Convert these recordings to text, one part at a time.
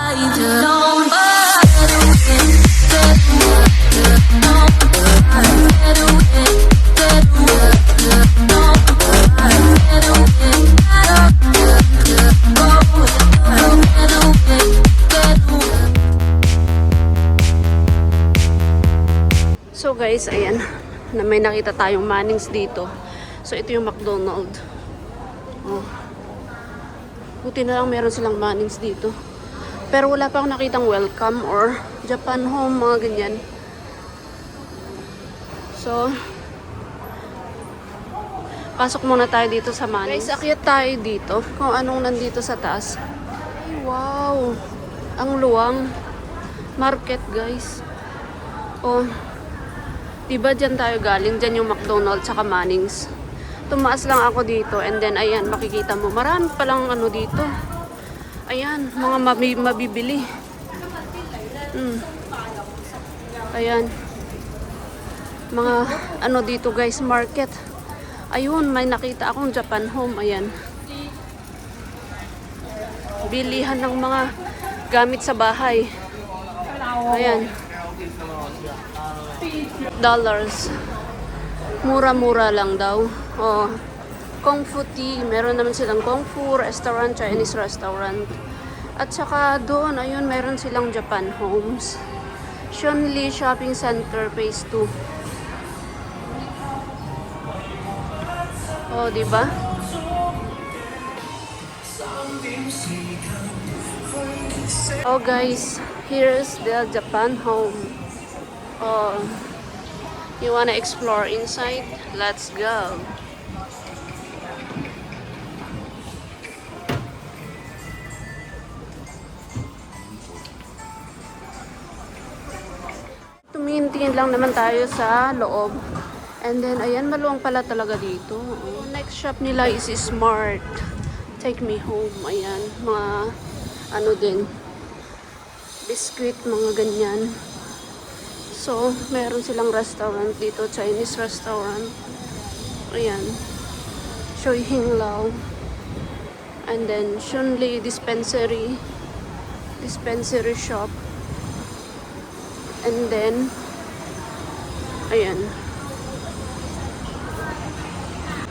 So guys, ayan, na may nakita tayong Mannings dito. So ito yung McDonald. Oh. Buti na lang meron silang Mannings dito. Pero wala pa akong nakitang welcome or Japan Home, mga ganyan. So, pasok muna tayo dito sa Mannings. Guys, akyat tayo dito kung anong nandito sa taas. Ay, wow! Ang luwang market, guys. Oh, diba dyan tayo galing? Dyan yung McDonald's saka Mannings. Tumaas lang ako dito and then ayan, makikita mo. Marami palang ano dito. Ayan, mga mabibili. Ayan. Mga ano dito guys, market. Ayun, may nakita akong Japan Home. Ayan. Bilihan ng mga gamit sa bahay. Ayan. Dollars. Mura-mura lang daw. Oh. Kung Fu Tea. Meron naman silang Kung Fu restaurant, Chinese restaurant. At saka doon, ayun, meron silang Japan Homes. Shunli Shopping Center, Phase 2. Oh, diba? Oh guys, here's the Japan Home. Oh, you wanna explore inside? Let's go. Tumingin lang naman tayo sa loob. And then, ayan, maluwang pala talaga dito. Oh, next shop nila is Smart. Take Me Home. Ayan, mga ano din. Biscuit, mga ganyan. So, meron silang restaurant dito. Chinese restaurant. Ayan. Choi Hing Lao. And then, Shunli Dispensary. Dispensary shop. And then, ayan.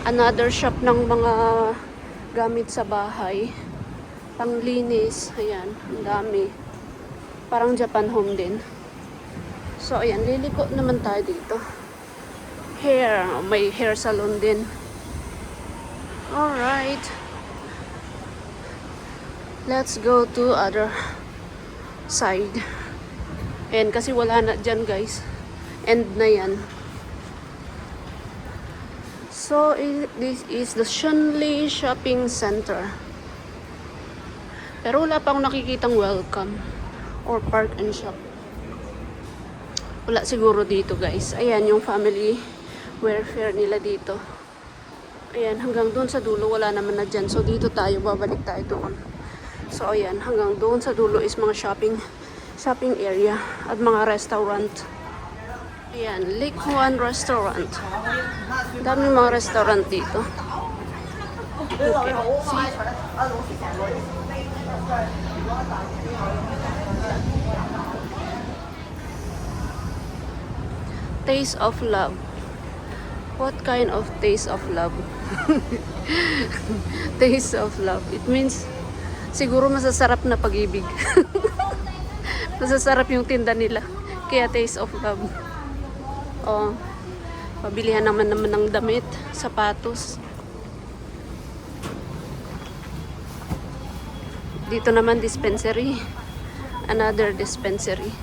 Another shop ng mga gamit sa bahay. Panglinis. Ayan, ang dami. Parang Japan Home din. So, ayan, liliko naman tayo dito. Hair. May hair salon din. Alright. Let's go to other side. Ayan, kasi wala na dyan, guys. End na yan. So, this is the Shunli Shopping Center. Pero wala pa akong nakikitang welcome or park and shop. Wala siguro dito, guys. Ayan, yung family welfare nila dito. Ayan, hanggang doon sa dulo, wala naman na dyan. So, dito tayo, babalik tayo doon. So, ayan, hanggang doon sa dulo is mga shopping area at mga restaurant. Ayan, Lake Huan Restaurant. Daming mga restaurant dito. Okay. See? Taste of love. What kind of taste of love? Taste of love. It means siguro masasarap na pag-ibig. Masasarap yung tinda nila. Kaya taste of love. Oh, pabilihan naman ng damit, sapatos. Dito naman dispensary. Another dispensary.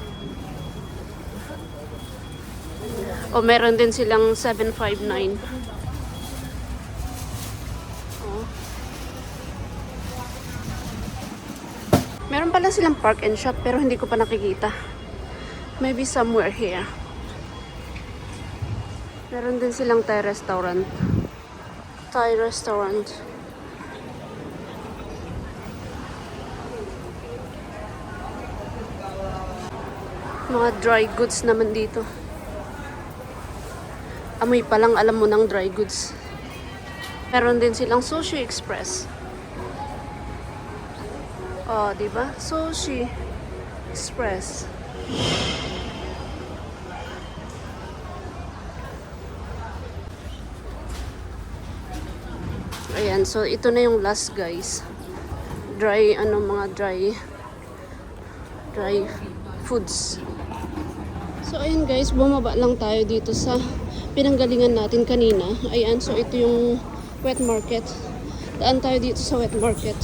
O meron din silang 759. Oh. Meron pala silang park and shop pero hindi ko pa nakikita. Maybe somewhere here. Meron din silang Thai restaurant. Thai restaurant. Mga dry goods naman dito. Amoy pa lang alam mo ng dry goods. Meron din silang Sushi Express. Oh, di ba? Sushi Express. Ayan, so ito na yung last, guys. Dry, mga dry foods. So, ayun guys, bumaba lang tayo dito sa pinanggalingan natin kanina. Ayan, so ito yung wet market. Daan tayo dito sa wet market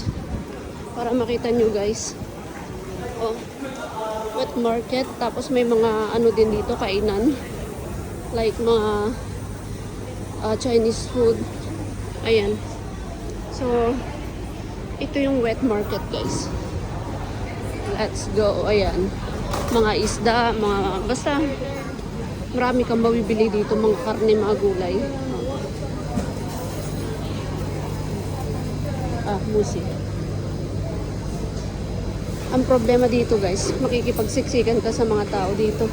para makita nyo, guys. Oh, wet market. Tapos may mga din dito, kainan. Like mga Chinese food. Ayan. So, ito yung wet market, guys. Let's go. Ayan. Mga isda, basta marami kang mabibili dito, mga karne, mga gulay. Musi. Ang problema dito, guys, makikipagsiksikan ka sa mga tao dito.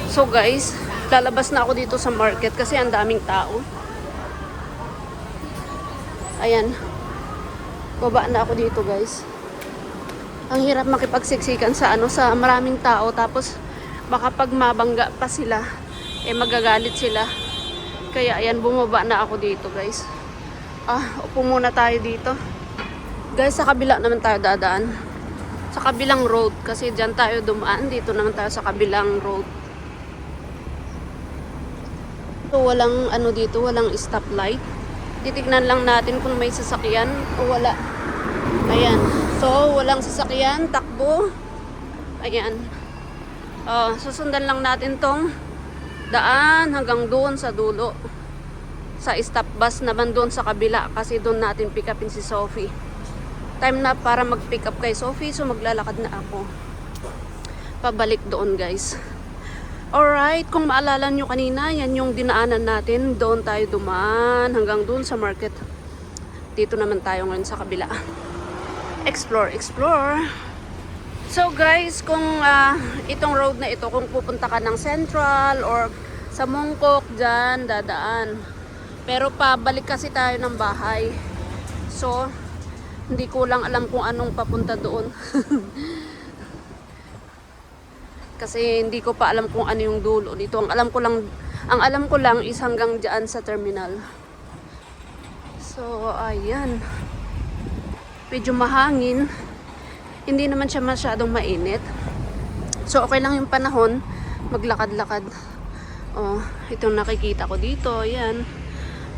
So guys, lalabas na ako dito sa market kasi ang daming tao. Ayan. Baba na ako dito, guys. Ang hirap makipagsiksikan sa sa maraming tao, tapos baka pag mabangga pa sila, magagalit sila. Kaya ayan, bumaba na ako dito, guys. Upo muna tayo dito. Guys, sa kabila naman tayo dadaan. Sa kabilang road kasi diyan tayo dumaan, dito naman tayo sa kabilang road. So, walang dito, walang stoplight. Titignan lang natin kung may sasakyan o wala. Ayan. So, walang sasakyan, takbo. Ayan. Susundan lang natin tong daan hanggang doon sa dulo. Sa stop bus naman doon sa kabila kasi doon natin pick upin si Sophie. Time na para mag-pick up kay Sophie, so maglalakad na ako. Pabalik doon, guys. Alright, kung maalala nyo kanina, yan yung dinaanan natin. Doon tayo dumaan hanggang doon sa market. Dito naman tayo ngayon sa kabila. Explore, explore. So guys, kung itong road na ito, kung pupunta ka ng Central or sa Mongkok, dyan, dadaan. Pero pabalik kasi tayo ng bahay. So, hindi ko lang alam kung anong papunta doon. Kasi hindi ko pa alam kung ano yung dulo dito. Ang alam ko lang is hanggang diyan sa terminal. So, ayan. Medyo mahangin. Hindi naman siya masyadong mainit. So, okay lang yung panahon. Maglakad-lakad. Oh, itong nakikita ko dito. Ayan.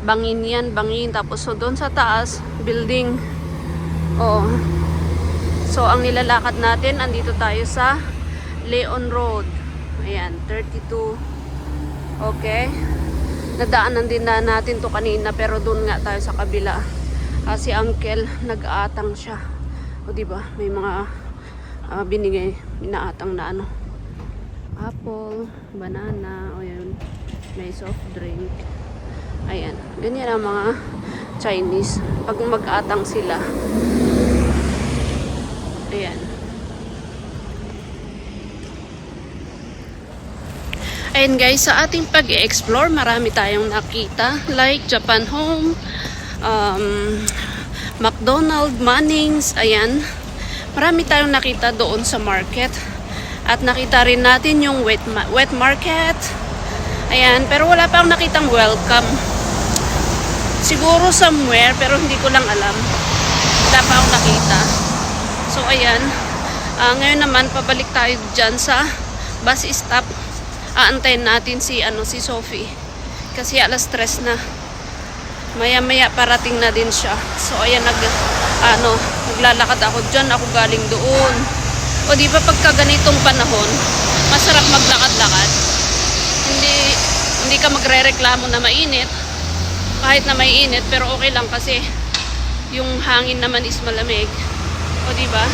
Bangin yan, bangin. Tapos, so, doon sa taas, building. Oh. So, ang nilalakad natin, andito tayo sa Leon Road. Ayan, 32. Okay. Nadaanan din na natin to kanina, pero doon nga tayo sa kabila. Si Uncle, nag-aatang siya. O diba, may mga binigay, inaatang na apple, banana, o yun. May soft drink. Ayan, ganyan ang mga Chinese. Pag mag-aatang sila. Ayan. Ayan guys, sa ating pag-explore, marami tayong nakita. Like Japan Home, McDonald's, Mannings, ayan. Marami tayong nakita doon sa market. At nakita rin natin yung wet market. Ayan, pero wala pa akong nakitang welcome. Siguro somewhere, pero hindi ko lang alam. Wala pa akong nakita. So ayan, ngayon naman pabalik tayo dyan sa bus stop. Aantayin natin si Sophie kasi alas 3 na. Maya-maya parating na din siya. So ayan, naglalakad ako diyan, ako galing doon. O di ba pagka ganitong panahon, masarap maglakad-lakad. Hindi hindi ka magrereklamo na mainit. Kahit na may init, pero okay lang kasi yung hangin naman is malamig. O, diba?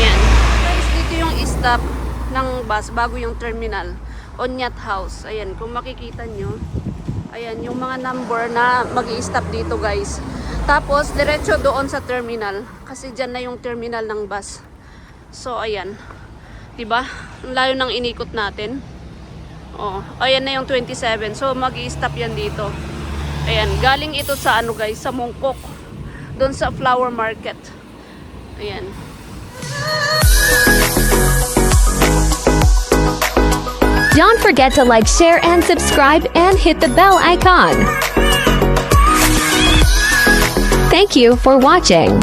Ayan. Guys, dito yung stop ng bus bago yung terminal. Onyat House. Ayan, kung makikita nyo. Ayan, yung mga number na mag-i-stop dito, guys. Tapos, diretso doon sa terminal. Kasi dyan na yung terminal ng bus. So, ayan. Diba? Ang layo ng inikot natin. Oh, ayan na yung 27. So, mag-i-stop yan dito. Ayan, galing ito sa ano guys, sa Mongkok. Doon sa flower market. Ayan. Don't forget to like, share, and subscribe, and hit the bell icon. Thank you for watching.